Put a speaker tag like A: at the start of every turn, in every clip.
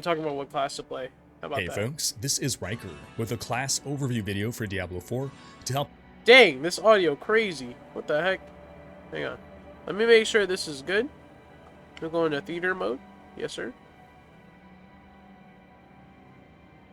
A: talking about what class to play. How about
B: Hey
A: that?
B: folks, this is Riker with a class overview video for Diablo 4 to help
A: Dang, this audio crazy. What the heck? Hang on. Let me make sure this is good. We're going to theater mode. Yes, sir.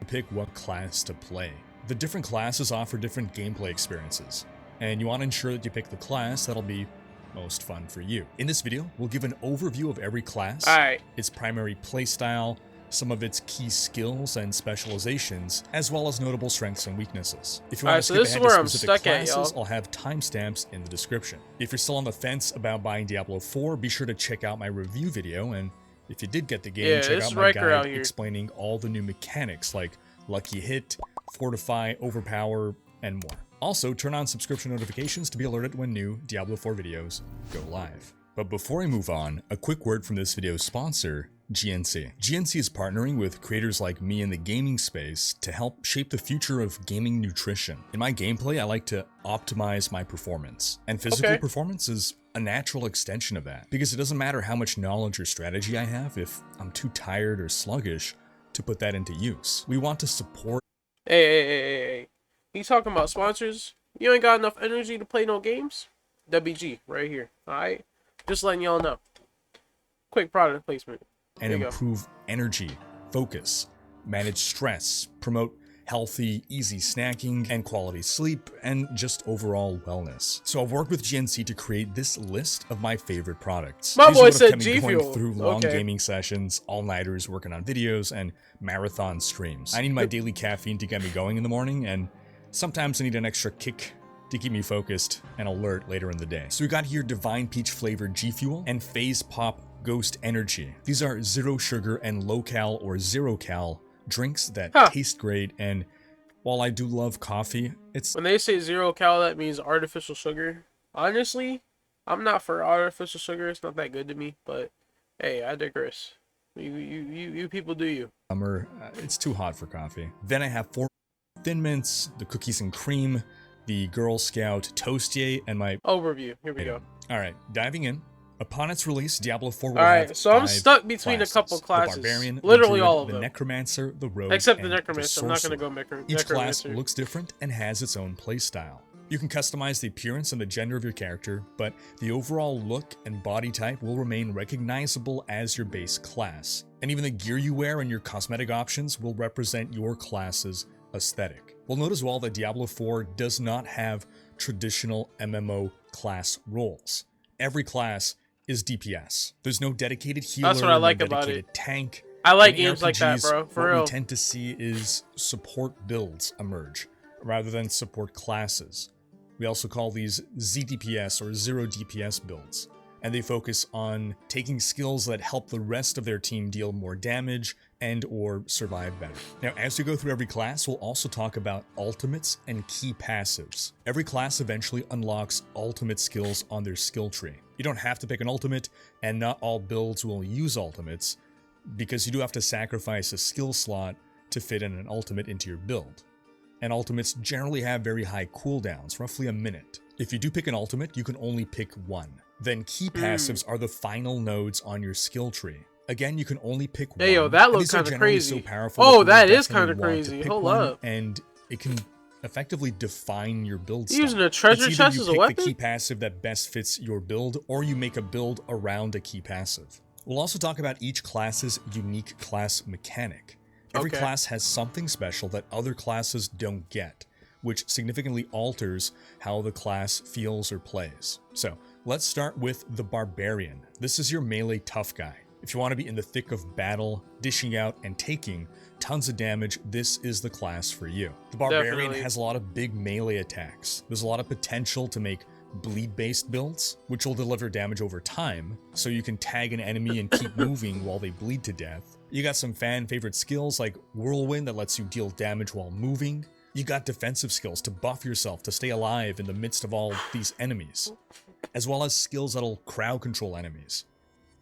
B: pick what class to play. The different classes offer different gameplay experiences, and you want to ensure that you pick the class that'll be most fun for you. In this video, we'll give an overview of every class,
A: Alright.
B: its primary playstyle, some of its key skills and specializations, as well as notable strengths and weaknesses. If you want to skip ahead to specific classes, I'll have timestamps in the description. If you're still on the fence about buying Diablo 4, be sure to check out my review video, and if you did get the game, check out my guide explaining all the new mechanics like Lucky Hit, Fortify, Overpower, and more. Also, turn on subscription notifications to be alerted when new Diablo 4 videos go live. But before I move on, a quick word from this video's sponsor, GNC. GNC is partnering with creators like me in the gaming space to help shape the future of gaming nutrition. In my gameplay, I like to optimize my performance, and physical performance is a natural extension of that, because it doesn't matter how much knowledge or strategy I have if I'm too tired or sluggish to put that into use. We want to support.
A: Hey. You talking about sponsors? You ain't got enough energy to play no games? WG, right here. Alright? Just letting y'all know. Quick product placement.
B: And improve energy, focus, manage stress, promote healthy, easy snacking, and quality sleep, and just overall wellness. So I've worked with GNC to create this list of my favorite products.
A: My boy said
B: G Fuel. Going through long gaming sessions, all-nighters working on videos, and marathon streams. I need my daily caffeine to get me going in the morning, and sometimes I need an extra kick to keep me focused and alert later in the day. So we got here Divine Peach flavored G Fuel and Phase Pop Ghost Energy. These are zero sugar and low cal or zero cal drinks that taste great, and while I do love coffee, it's...
A: When they say zero cal, that means artificial sugar. Honestly, I'm not for artificial sugar. It's not that good to me, but hey, I digress. You people do you.
B: Summer, it's too hot for coffee. Then I have 4 Thin Mints, the cookies and cream, the Girl Scout Toastier, and my
A: overview. Here we go.
B: Alright, diving in. Upon its release, Diablo 4 will
A: have so I'm stuck between a couple classes. The Barbarian, literally all of them.
B: The Necromancer, the Rogue,
A: except the Necromancer. I'm not going to go Necromancer.
B: Each class looks different and has its own playstyle. You can customize the appearance and the gender of your character, but the overall look and body type will remain recognizable as your base class. And even the gear you wear and your cosmetic options will represent your class's aesthetic. We'll note as well that Diablo 4 does not have traditional MMO class roles. Every class is DPS. There's no dedicated healer.
A: That's what I like about it.
B: Tank.
A: I like games like that, bro. For real.
B: What we tend to see is support builds emerge rather than support classes. We also call these ZDPS or zero DPS builds, and they focus on taking skills that help the rest of their team deal more damage and or survive better. Now, as we go through every class, we'll also talk about ultimates and key passives. Every class eventually unlocks ultimate skills on their skill tree. You don't have to pick an ultimate, and not all builds will use ultimates, because you do have to sacrifice a skill slot to fit in an ultimate into your build. And ultimates generally have very high cooldowns, roughly a minute. If you do pick an ultimate, you can only pick one. Then key passives are the final nodes on your skill tree. Again, you can only pick one.
A: Hey, yo, that looks kind of crazy.
B: So powerful
A: that is kind of crazy. Hold up.
B: And it can effectively define your build style.
A: Using a treasure chest as a weapon?
B: The key passive that best fits your build, or you make a build around a key passive. We'll also talk about each class's unique class mechanic. Every class has something special that other classes don't get, which significantly alters how the class feels or plays. So, let's start with the Barbarian. This is your melee tough guy. If you want to be in the thick of battle, dishing out and taking tons of damage, this is the class for you. The Barbarian has a lot of big melee attacks. There's a lot of potential to make bleed-based builds, which will deliver damage over time, so you can tag an enemy and keep moving while they bleed to death. You got some fan-favorite skills like Whirlwind that lets you deal damage while moving. You got defensive skills to buff yourself to stay alive in the midst of all these enemies, as well as skills that'll crowd control enemies.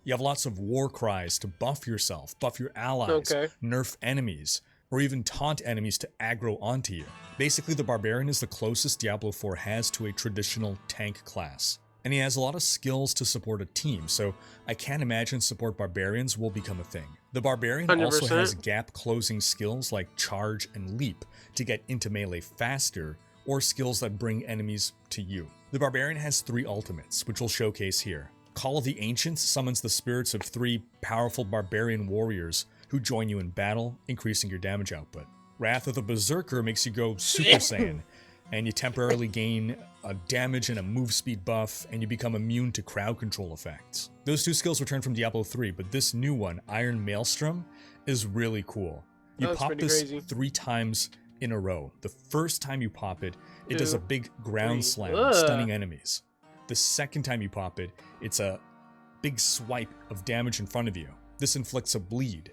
B: You have lots of war cries to buff yourself, buff your allies, nerf enemies, or even taunt enemies to aggro onto you. Basically, the Barbarian is the closest Diablo 4 has to a traditional tank class. And he has a lot of skills to support a team, so I can't imagine support Barbarians will become a thing. The Barbarian also has
A: 100%.
B: gap closing skills like charge and leap to get into melee faster, or skills that bring enemies to you. The Barbarian has 3 ultimates, which we'll showcase here. Call of the Ancients summons the spirits of 3 powerful Barbarian warriors who join you in battle, increasing your damage output. Wrath of the Berserker makes you go Super Saiyan, and you temporarily gain a damage and a move speed buff, and you become immune to crowd control effects. Those 2 skills return from Diablo 3, but this new one, Iron Maelstrom, is really cool. You pop this
A: crazy.
B: 3 times in a row. The first time you pop it, it does a big ground slam,
A: Ugh.
B: stunning enemies. The second time you pop it, it's a big swipe of damage in front of you. This inflicts a bleed.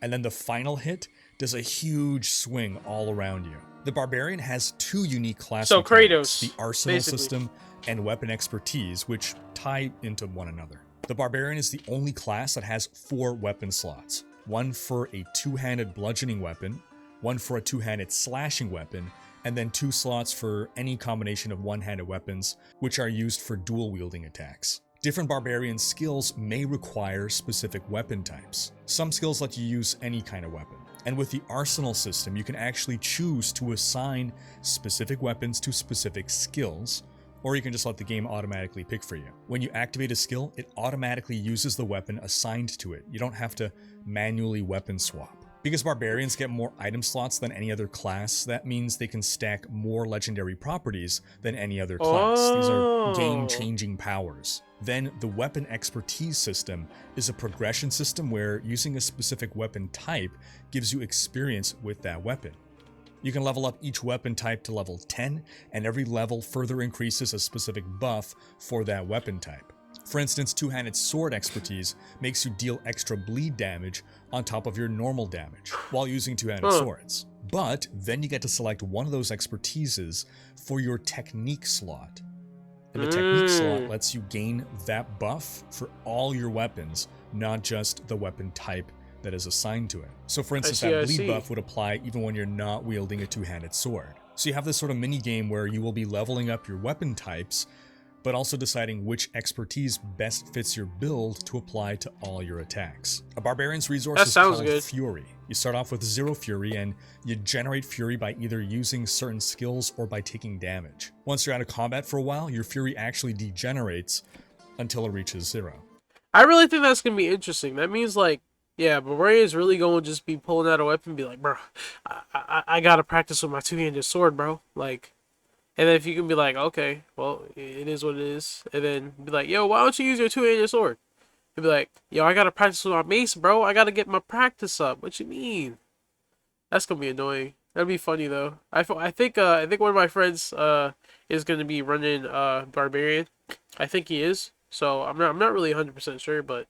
B: And then the final hit does a huge swing all around you. The Barbarian has 2 unique class mechanics,
A: Kratos,
B: the Arsenal
A: basically.
B: system and Weapon Expertise, which tie into one another. The Barbarian is the only class that has 4 weapon slots. 1 for a 2-handed bludgeoning weapon, 1 for a 2-handed slashing weapon, and then 2 slots for any combination of 1-handed weapons, which are used for dual-wielding attacks. Different Barbarian skills may require specific weapon types. Some skills let you use any kind of weapon. And with the Arsenal system, you can actually choose to assign specific weapons to specific skills, or you can just let the game automatically pick for you. When you activate a skill, it automatically uses the weapon assigned to it. You don't have to manually weapon swap. Because Barbarians get more item slots than any other class, that means they can stack more legendary properties than any other class. These are game-changing powers. Then the Weapon Expertise system is a progression system where using a specific weapon type gives you experience with that weapon. You can level up each weapon type to level 10, and every level further increases a specific buff for that weapon type. For instance, 2-handed sword expertise makes you deal extra bleed damage on top of your normal damage while using 2-handed swords. But then you get to select one of those expertises for your technique slot. And the technique slot lets you gain that buff for all your weapons, not just the weapon type that is assigned to it. So for instance, that bleed buff would apply even when you're not wielding a 2-handed sword. So you have this sort of mini game where you will be leveling up your weapon types, but also deciding which expertise best fits your build to apply to all your attacks. A Barbarian's resource is called Fury. You start off with 0 Fury, and you generate Fury by either using certain skills or by taking damage. Once you're out of combat for a while, your Fury actually degenerates until it reaches 0.
A: I really think that's going to be interesting. That means, like, yeah, Barbarian's really going to just be pulling out a weapon and be like, bro, I got to practice with my 2-handed sword, bro. Like, and then if you can be like, okay, well, it is what it is. And then be like, yo, why don't you use your 2-handed sword? You'd be like, yo, I got to practice with my mace, bro. I got to get my practice up. What you mean? That's going to be annoying. That'd be funny, though. I think one of my friends is going to be running Barbarian. I think he is. So I'm not really 100% sure, but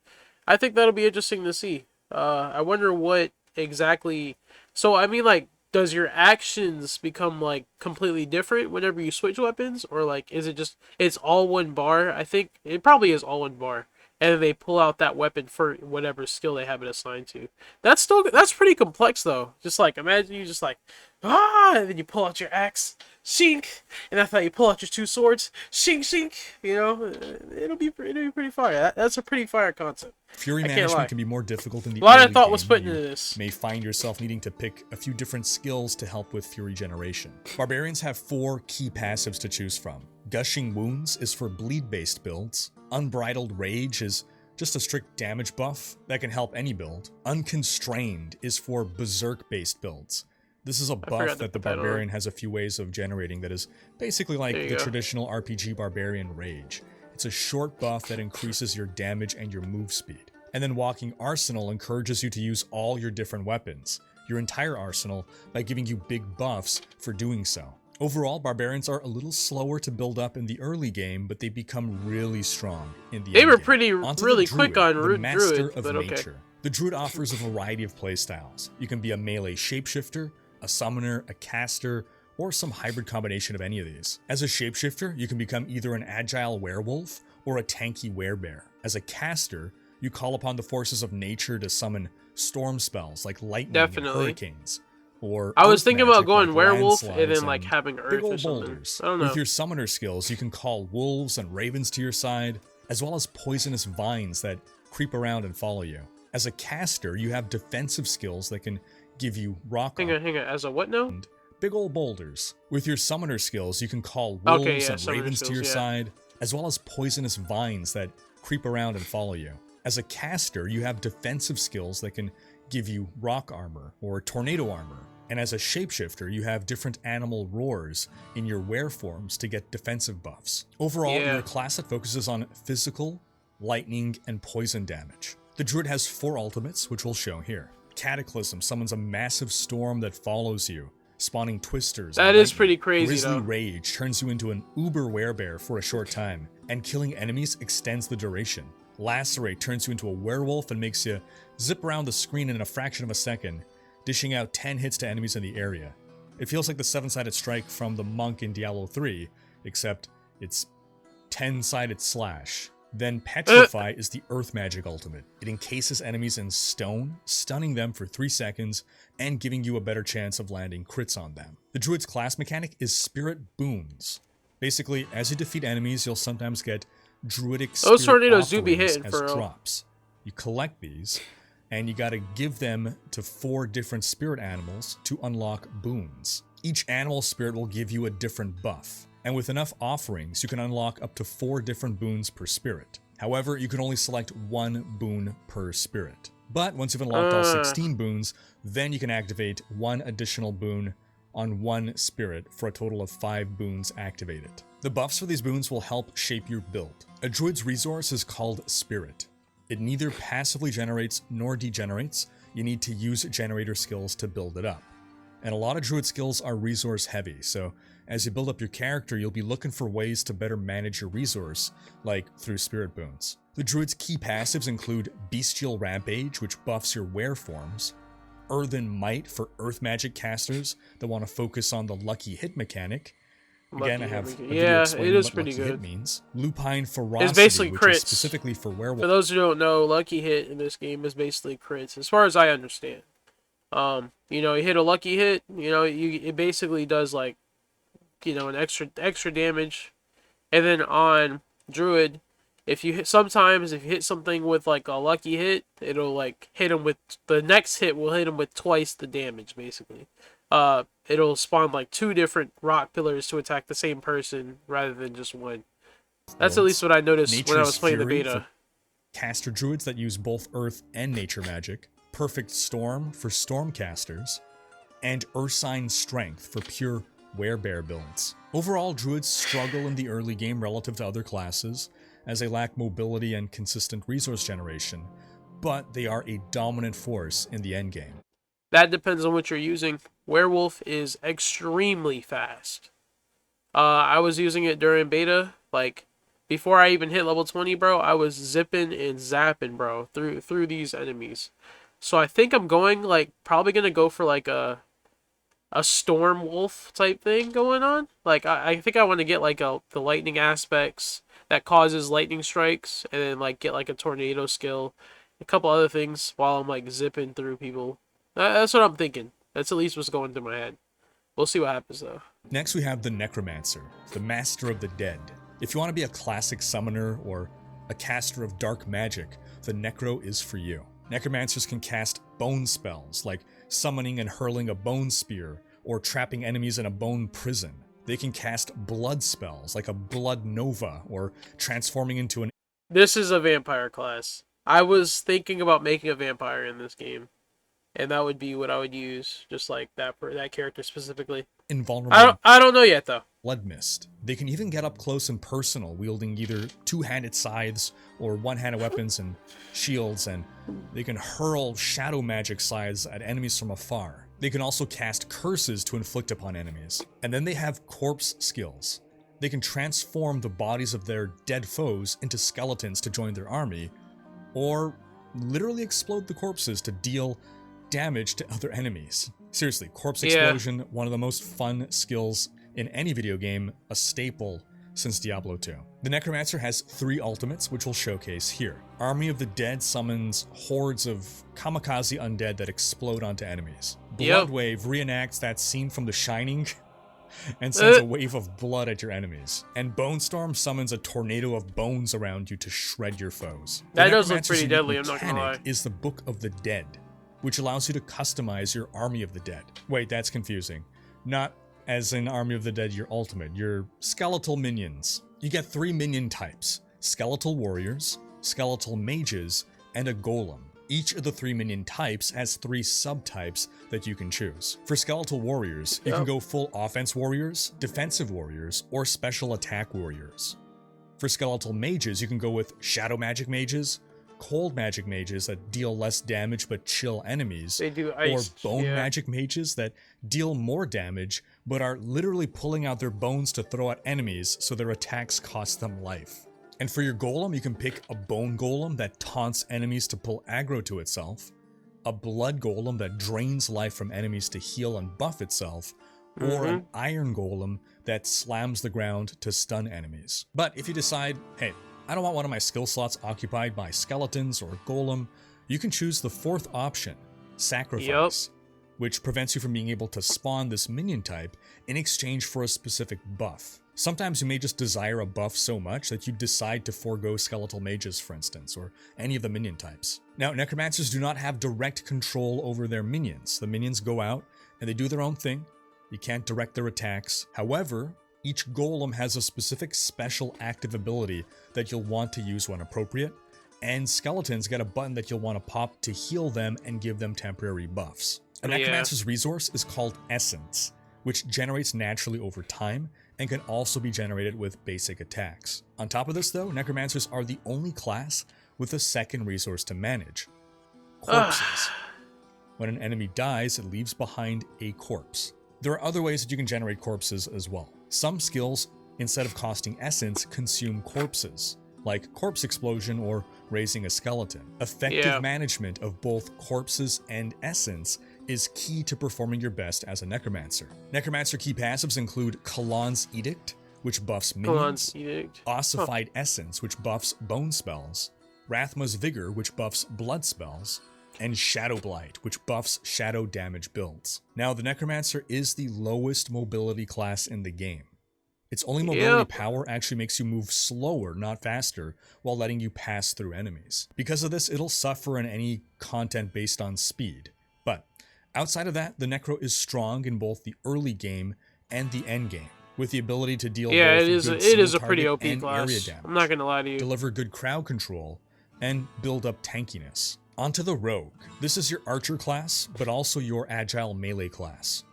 A: I think that'll be interesting to see. I wonder what exactly... So, I mean, like, does your actions become, like, completely different whenever you switch weapons? Or, like, is it just... It's all one bar? I think it probably is all one bar. And then they pull out that weapon for whatever skill they have it assigned to. That's pretty complex, though. Just, like, imagine you just, like... And then you pull out your axe. Shink! And that's how you pull out your 2 swords. Shink, shink! You know? It'll be pretty fire. That's a pretty fire concept.
B: Fury management can be more difficult in the
A: early game. A lot of thought
B: game.
A: Was put into this.
B: You may find yourself needing to pick a few different skills to help with Fury generation. Barbarians have 4 key passives to choose from. Gushing Wounds is for bleed-based builds. Unbridled Rage is just a strict damage buff that can help any build. Unconstrained is for Berserk-based builds. This is a buff that the Barbarian has a few ways of generating that is basically like the traditional RPG Barbarian Rage. It's a short buff that increases your damage and your move speed. And then Walking Arsenal encourages you to use all your different weapons, your entire arsenal, by giving you big buffs for doing so. Overall, Barbarians are a little slower to build up in the early game, but they become really strong in the end game.
A: They were really quick on
B: the Master
A: Druid,
B: of Nature. The Druid offers a variety of playstyles. You can be a melee shapeshifter, a summoner, a caster, or some hybrid combination of any of these. As a shapeshifter, you can become either an agile werewolf or a tanky werebear. As a caster, you call upon the forces of nature to summon storm spells like lightning and hurricanes. Or
A: I was thinking about going
B: like
A: werewolf and then like having earth or something.
B: Boulders.
A: I don't know.
B: With your summoner skills, you can call wolves and ravens to your side, as well as poisonous vines that creep around and follow you. As a caster, you have defensive skills that can give you rock
A: Hang on. As a what now?
B: and big old boulders. With your summoner skills, you can call
A: Okay,
B: wolves
A: yeah,
B: and
A: summoner
B: ravens to
A: skills,
B: your
A: yeah.
B: side, as well as poisonous vines that creep around and follow you. As a caster, you have defensive skills that can give you rock armor or tornado armor. And as a shapeshifter, you have different animal roars in your were forms to get defensive buffs. Overall,
A: Yeah.
B: you're a class that focuses on physical, lightning, and poison damage. The druid has 4 ultimates, which we'll show here. Cataclysm summons a massive storm that follows you, spawning twisters.
A: That
B: and
A: is
B: lightning.
A: pretty crazy,
B: Grizzly
A: though.
B: Rage turns you into an uber werebear for a short time, and killing enemies extends the duration. Lacerate turns you into a werewolf and makes you zip around the screen in a fraction of a second, dishing out 10 hits to enemies in the area. It feels like the 7-sided strike from the monk in Diablo 3, except it's 10-sided slash. Then Petrify is the earth magic ultimate. It encases enemies in stone, stunning them for 3 seconds, and giving you a better chance of landing crits on them. The druid's class mechanic is spirit boons. Basically, as you defeat enemies, you'll sometimes get druidic
A: Those
B: spirit
A: tornadoes do be
B: offerings
A: hitting,
B: as
A: for real.
B: drops. You collect these, and you gotta give them to 4 different spirit animals to unlock boons. Each animal spirit will give you a different buff, and with enough offerings, you can unlock up to 4 different boons per spirit. However, you can only select 1 boon per spirit. But once you've unlocked all 16 boons, then you can activate 1 additional boon on 1 spirit for a total of 5 boons activated. The buffs for these boons will help shape your build. A druid's resource is called Spirit. It neither passively generates nor degenerates. You need to use generator skills to build it up. And a lot of druid skills are resource heavy, so as you build up your character, you'll be looking for ways to better manage your resource, like through spirit boons. The druid's key passives include Bestial Rampage, which buffs your were forms, Earthen Might for earth magic casters that want to focus on the lucky hit mechanic. Again, I have a video
A: Yeah, it
B: explaining
A: is
B: what
A: pretty
B: lucky hit
A: good.
B: means. Lupine Ferocity,
A: It's basically
B: which
A: crits.
B: is specifically for werewolves.
A: For those who don't know, lucky hit in this game is basically crits, as far as I understand. You know, you hit a lucky hit, you know, it basically does like, you know, an extra damage, and then on druid, if you hit something with like a lucky hit, it'll like hit him with the next hit will hit him with twice the damage basically. It'll spawn like 2 different rock pillars to attack the same person rather than just one. That's at least what I noticed when I was playing the
B: Fury
A: beta.
B: for caster druids that use both earth and nature magic, Perfect Storm for stormcasters, and Ursine Strength for pure werebear builds. Overall, druids struggle in the early game relative to other classes, as they lack mobility and consistent resource generation, but they are a dominant force in the endgame.
A: That depends on what you're using. Werewolf is extremely fast. I was using it during beta, like before I even hit level 20, bro. I was zipping and zapping, bro, through these enemies. So I think I'm going like probably gonna go for like a storm wolf type thing going on. Like I think I want to get like the lightning aspects that causes lightning strikes, and then like get like a tornado skill, a couple other things while I'm like zipping through people. That's what I'm thinking. That's at least what's going through my head. We'll see what happens though.
B: Next we have the Necromancer, the Master of the Dead. If you want to be a classic summoner or a caster of dark magic, the Necro is for you. Necromancers can cast bone spells, like summoning and hurling a bone spear, or trapping enemies in a bone prison. They can cast blood spells, like a blood nova, or transforming into an...
A: This is a vampire class. I was thinking about making a vampire in this game, and that would be what I would use, just like that character specifically.
B: invulnerable
A: I don't know yet though.
B: blood mist. They can even get up close and personal, wielding either 2-handed scythes or 1-handed weapons and shields, and they can hurl shadow magic scythes at enemies from afar. They can also cast curses to inflict upon enemies. And then they have corpse skills. They can transform the bodies of their dead foes into skeletons to join their army, or literally explode the corpses to deal damage to other enemies. Seriously, corpse explosion, one of the most fun skills in any video game, a staple since Diablo 2. The Necromancer has 3 ultimates, which we'll showcase here. Army of the Dead summons hordes of kamikaze undead that explode onto enemies. Bloodwave reenacts that scene from The Shining, and sends a wave of blood at your enemies. And Bone Storm summons a tornado of bones around you to shred your foes. The
A: That does look
B: Necromancer's
A: pretty
B: unique
A: deadly, I'm not gonna
B: mechanic
A: lie.
B: is the Book of the Dead, which allows you to customize your Army of the Dead. Wait, that's confusing. Not as in Army of the Dead, your ultimate, your skeletal minions. You get 3 minion types: skeletal warriors, skeletal mages, and a golem. Each of the 3 minion types has 3 subtypes that you can choose. For skeletal warriors, you can go full offense warriors, defensive warriors, or special attack warriors. For skeletal mages, you can go with shadow magic mages, cold magic mages that deal less damage but chill enemies,
A: They do ice,
B: or bone magic mages that deal more damage but are literally pulling out their bones to throw at enemies so their attacks cost them life. And for your golem, you can pick a bone golem that taunts enemies to pull aggro to itself, a blood golem that drains life from enemies to heal and buff itself, or an iron golem that slams the ground to stun enemies. But if you decide, hey, I don't want one of my skill slots occupied by skeletons or golem, you can choose the 4th option, sacrifice, which prevents you from being able to spawn this minion type in exchange for a specific buff. Sometimes you may just desire a buff so much that you decide to forego skeletal mages, for instance, or any of the minion types. Now, necromancers do not have direct control over their minions. The minions go out and they do their own thing. You can't direct their attacks. However, each golem has a specific special active ability that you'll want to use when appropriate, and skeletons get a button that you'll want to pop to heal them and give them temporary buffs. A necromancer's resource is called essence, which generates naturally over time and can also be generated with basic attacks. On top of this though, necromancers are the only class with a 2nd resource to manage: corpses. When an enemy dies, it leaves behind a corpse. There are other ways that you can generate corpses as well. Some skills, instead of costing essence, consume corpses, like corpse explosion or raising a skeleton. Effective management of both corpses and essence is key to performing your best as a necromancer. Necromancer key passives include Kalan's Edict, which buffs minions, Ossified Essence, which buffs bone spells, Rathma's Vigor, which buffs blood spells, and Shadow Blight, which buffs shadow damage builds. Now, the Necromancer is the lowest mobility class in the game. Its only mobility power actually makes you move slower, not faster, while letting you pass through enemies. Because of this, it'll suffer in any content based on speed. But outside of that, the Necro is strong in both the early game and the end game, with the ability to deal both
A: it is a pretty
B: target
A: OP
B: and
A: class.
B: area damage,
A: I'm not gonna lie to you.
B: deliver good crowd control, and build up tankiness. Onto the Rogue. This is your archer class, but also your agile melee class.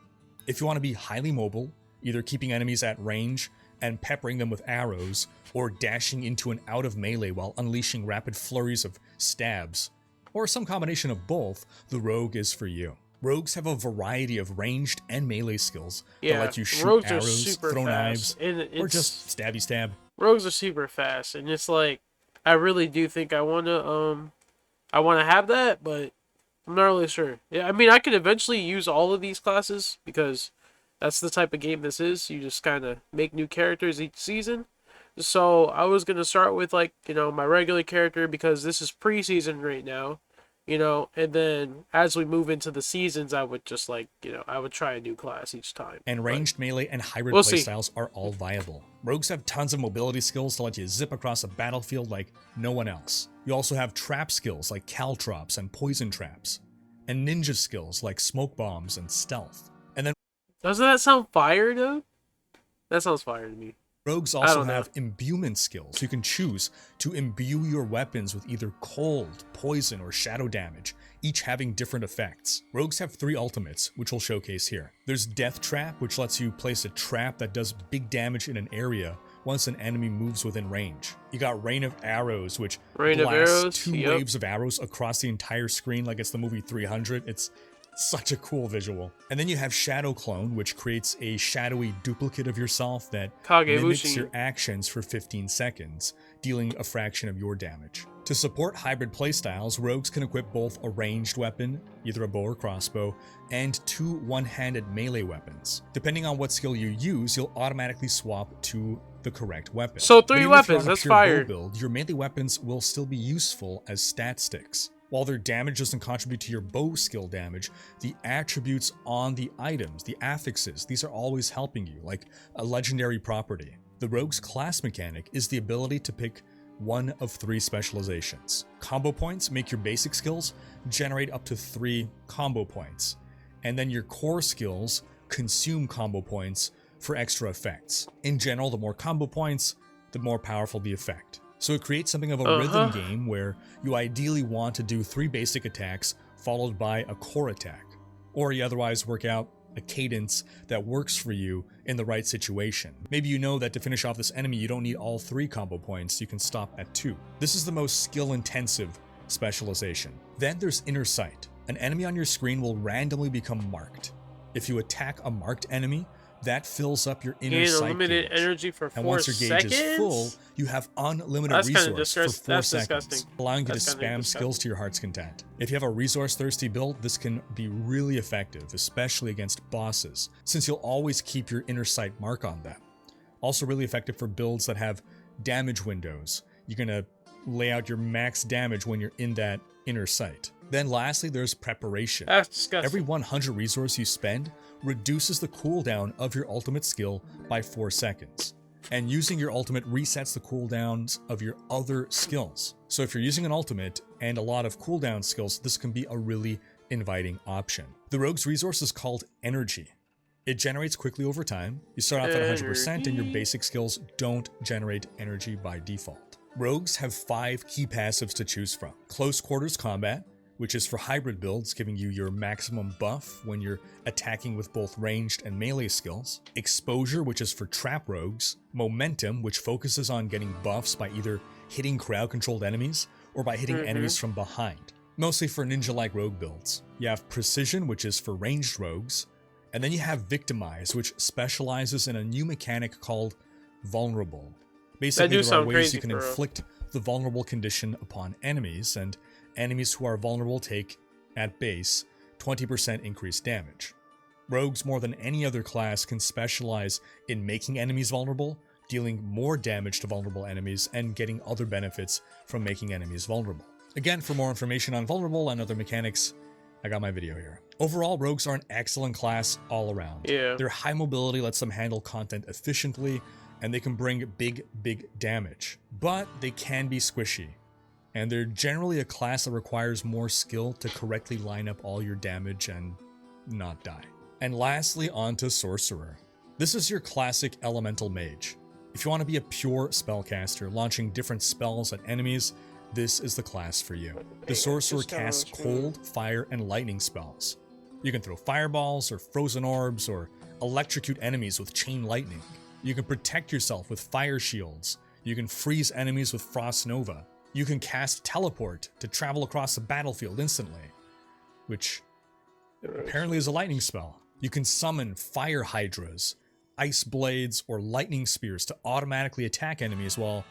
B: If you want to be highly mobile, either keeping enemies at range and peppering them with arrows, or dashing into and out of melee while unleashing rapid flurries of stabs, or some combination of both, the Rogue is for you. Rogues have a variety of ranged and melee skills that let you shoot arrows, throw knives, or just stabby stab.
A: Rogues are super fast, and it's like, I really do think I wanna have that, but I'm not really sure. Yeah, I mean, I could eventually use all of these classes because that's the type of game this is. You just kind of make new characters each season. So I was gonna start with, like, my regular character because this is preseason right now, and then as we move into the seasons, I would just I would try a new class each time.
B: And ranged melee and hybrid playstyles are all viable. Rogues have tons of mobility skills to let you zip across a battlefield like no one else. You also have trap skills like caltrops and poison traps, and ninja skills like smoke bombs and stealth. And then
A: doesn't that sound fire, dude? That sounds fire to me.
B: Rogues also have imbuement skills. You can choose to imbue your weapons with either cold, poison, or shadow damage, each having different effects. Rogues have 3 ultimates, which we'll showcase here. There's Death Trap, which lets you place a trap that does big damage in an area once an enemy moves within range. You got Rain of Arrows, which blasts 2 waves of arrows across the entire screen like it's the movie 300. It's such a cool visual. And then you have Shadow Clone, which creates a shadowy duplicate of yourself that mimics your actions for 15 seconds, dealing a fraction of your damage. To support hybrid playstyles, rogues can equip both a ranged weapon, either a bow or crossbow, and 2 one-handed melee weapons. Depending on what skill you use, you'll automatically swap to the correct weapon.
A: So 3 weapons, that's fire.
B: Build, your melee weapons will still be useful as stat sticks. While their damage doesn't contribute to your bow skill damage, the attributes on the items, the affixes, these are always helping you, like a legendary property. The rogue's class mechanic is the ability to pick one of 3 specializations. Combo points make your basic skills generate up to 3 combo points, and then your core skills consume combo points for extra effects. In general, the more combo points, the more powerful the effect. So it creates something of a rhythm game where you ideally want to do 3 basic attacks followed by a core attack, or you otherwise work out a cadence that works for you in the right situation. Maybe you know that to finish off this enemy you don't need all 3 combo points, you can stop at 2. This is the most skill intensive specialization. Then there's Inner Sight. An enemy on your screen will randomly become marked. If you attack a marked enemy, that fills up your inner
A: Gain
B: sight
A: unlimited
B: gauge.
A: energy for 4
B: And once your gauge
A: seconds?
B: is full, you have unlimited
A: That's kinda
B: resource for 4
A: that's
B: seconds,
A: disgusting.
B: allowing you
A: That's
B: to
A: kinda
B: spam
A: disgusting.
B: skills to your heart's content. If you have a resource-thirsty build, this can be really effective, especially against bosses, since you'll always keep your inner sight mark on them. Also really effective for builds that have damage windows. You're gonna lay out your max damage when you're in that inner sight. Then lastly, there's Preparation.
A: That's disgusting.
B: Every 100 resource you spend reduces the cooldown of your ultimate skill by 4 seconds. And using your ultimate resets the cooldowns of your other skills. So if you're using an ultimate and a lot of cooldown skills, this can be a really inviting option. The rogue's resource is called Energy. It generates quickly over time. You start off at 100% and your basic skills don't generate energy by default. Rogues have 5 key passives to choose from. Close Quarters Combat, which is for hybrid builds, giving you your maximum buff when you're attacking with both ranged and melee skills. Exposure, which is for trap rogues. Momentum, which focuses on getting buffs by either hitting crowd-controlled enemies or by hitting enemies from behind. Mostly for ninja-like rogue builds. You have Precision, which is for ranged rogues. And then you have Victimize, which specializes in a new mechanic called Vulnerable. Basically, there are ways you can inflict the vulnerable condition upon enemies, and enemies who are vulnerable take, at base, 20% increased damage. Rogues, more than any other class, can specialize in making enemies vulnerable, dealing more damage to vulnerable enemies, and getting other benefits from making enemies vulnerable. Again, for more information on Vulnerable and other mechanics, I got my video here. Overall, rogues are an excellent class all around. Their high mobility lets them handle content efficiently, and they can bring big damage. But they can be squishy, and they're generally a class that requires more skill to correctly line up all your damage and not die. And lastly, onto Sorcerer. This is your classic elemental mage. If you want to be a pure spellcaster, launching different spells at enemies, this is the class for you. The Sorcerer casts cold, fire, and lightning spells. You can throw fireballs or frozen orbs or electrocute enemies with chain lightning. You can protect yourself with fire shields. You can freeze enemies with frost nova. You can cast teleport to travel across the battlefield instantly, which apparently is a lightning spell. You can summon fire hydras, ice blades, or lightning spears to automatically attack enemies while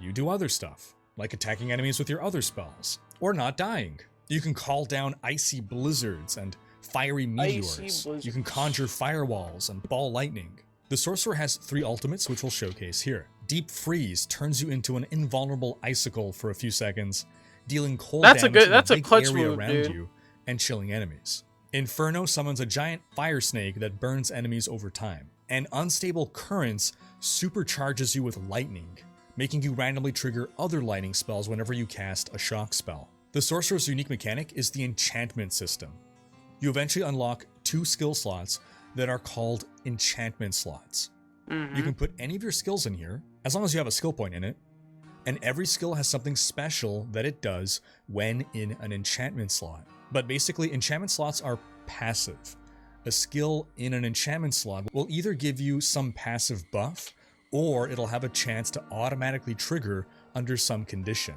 B: you do other stuff, like attacking enemies with your other spells, or not dying. You can call down icy blizzards and fiery meteors. You can conjure firewalls and ball lightning. The Sorcerer has 3 ultimates, which we'll showcase here. Deep Freeze turns you into an invulnerable icicle for a few seconds, dealing cold damage in a big area around you and chilling enemies. Inferno summons a giant fire snake that burns enemies over time. And Unstable Currents supercharges you with lightning, making you randomly trigger other lightning spells whenever you cast a shock spell. The Sorcerer's unique mechanic is the enchantment system. You eventually unlock 2 skill slots that are called enchantment slots. You can put any of your skills in here, as long as you have a skill point in it, and every skill has something special that it does when in an enchantment slot. But basically, enchantment slots are passive. A skill in an enchantment slot will either give you some passive buff, or it'll have a chance to automatically trigger under some condition.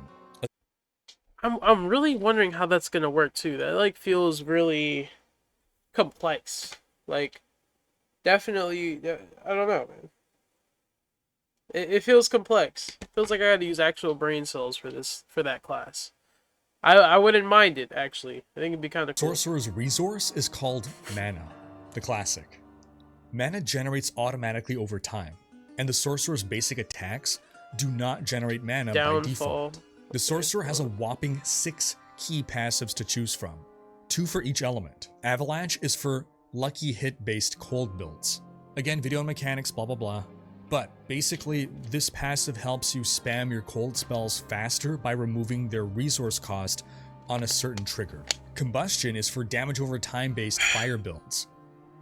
A: I'm really wondering how that's gonna work too. That like feels really complex. Like, definitely, I don't know, man. It feels complex. It feels like I gotta use actual brain cells for that class. I wouldn't mind it, actually. I think it'd be kind of cool.
B: Sorcerer's resource is called Mana, the classic. Mana generates automatically over time, and the Sorcerer's basic attacks do not generate mana by default. The Sorcerer has a whopping 6 key passives to choose from, 2 for each element. Avalanche is for lucky hit based cold builds. Again, video and mechanics, blah blah blah. But basically, this passive helps you spam your cold spells faster by removing their resource cost on a certain trigger. Combustion is for damage over time based fire builds.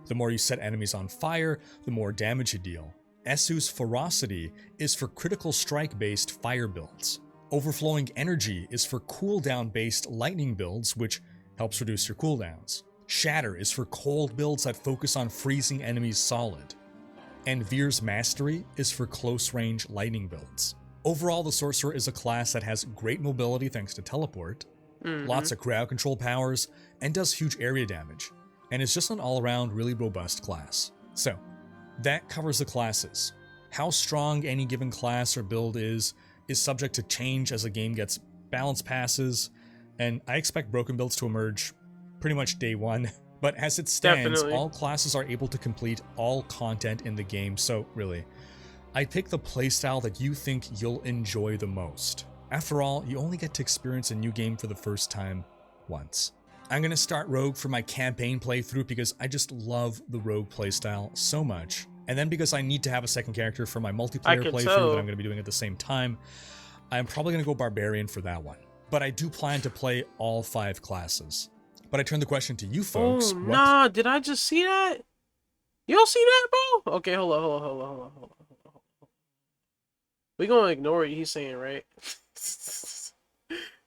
B: The more you set enemies on fire, the more damage you deal. Esu's Ferocity is for critical strike based fire builds. Overflowing Energy is for cooldown based lightning builds, which helps reduce your cooldowns. Shatter is for cold builds that focus on freezing enemies solid. And Veer's Mastery is for close range lightning builds. Overall, the Sorcerer is a class that has great mobility thanks to teleport, lots of crowd control powers, and does huge area damage, and is just an all-around really robust class. So, that covers the classes. How strong any given class or build is subject to change as the game gets balance passes, and I expect broken builds to emerge pretty much day one. But as it stands, all classes are able to complete all content in the game, so really, I'd pick the playstyle that you think you'll enjoy the most. After all, you only get to experience a new game for the first time once. I'm gonna start Rogue for my campaign playthrough because I just love the Rogue playstyle so much. And then because I need to have a second character for my multiplayer playthrough that I'm gonna be doing at the same time, I'm probably gonna go Barbarian for that one. But I do plan to play all 5 classes. But I turn the question to you folks.
A: Oh, nah, did I just see that? You don't see that, bro? Okay, hold on. We gonna ignore what he's saying, right?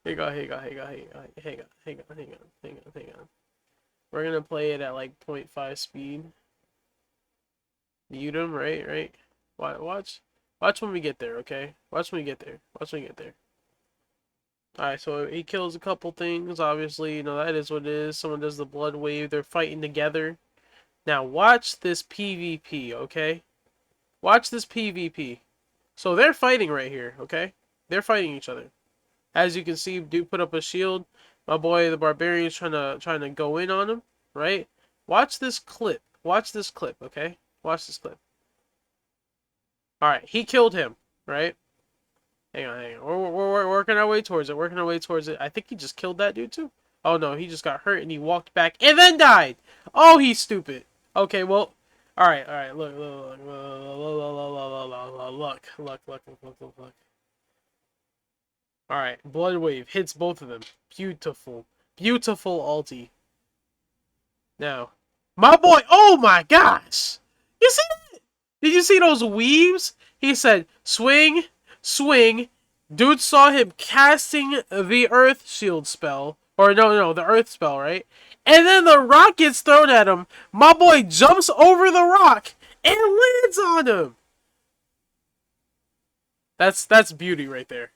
A: Hang on. We're gonna play it at like 0.5 speed. Mute him, right? Watch when we get there, okay? Watch when we get there. Alright, so he kills a couple things, obviously, you know, that is what it is. Someone does the blood wave, they're fighting together. Now, watch this PvP, okay? Watch this PvP. So, they're fighting right here, okay? They're fighting each other. As you can see, dude put up a shield. My boy, the Barbarian's trying to go in on him, right? Watch this clip. Okay? Watch this clip. Alright, he killed him, right? Hang on. We're working our way towards it. I think he just killed that dude too. Oh no, he just got hurt and he walked back and then died. Oh, he's stupid. Okay, well, all right. Look. All right, blood wave hits both of them. Beautiful ulti. Now, my boy. Oh my gosh, you see that? Did you see those weaves? He said, swing. Dude saw him casting the Earth Shield spell. Or no, the Earth spell, right? And then the rock gets thrown at him. My boy jumps over the rock and lands on him. That's beauty right there.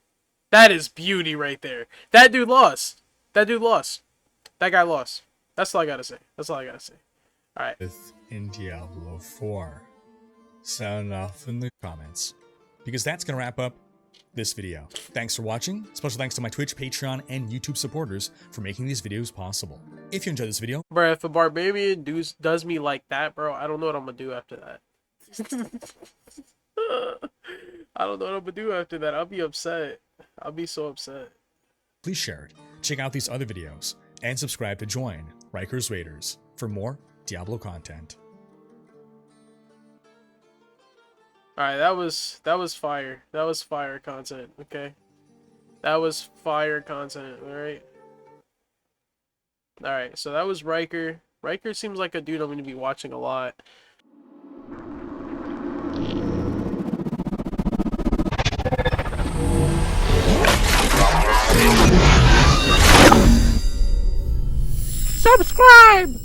A: That is beauty right there. That dude lost. That guy lost. That's all I gotta say. Alright.
B: In Diablo 4. Sound off in the comments. Because that's going to wrap up this video. Thanks for watching. Special thanks to my Twitch, Patreon, and YouTube supporters for making these videos possible. If you enjoyed this video,
A: bro, if a Barbarian does me like that, bro, I don't know what I'm going to do after that. I'll be upset. I'll be so upset.
B: Please share it, check out these other videos, and subscribe to join Riker's Raiders for more Diablo content.
A: Alright, that was fire. That was fire content, okay? That was fire content, alright? Alright, so that was Riker. Riker seems like a dude I'm going to be watching a lot. Subscribe!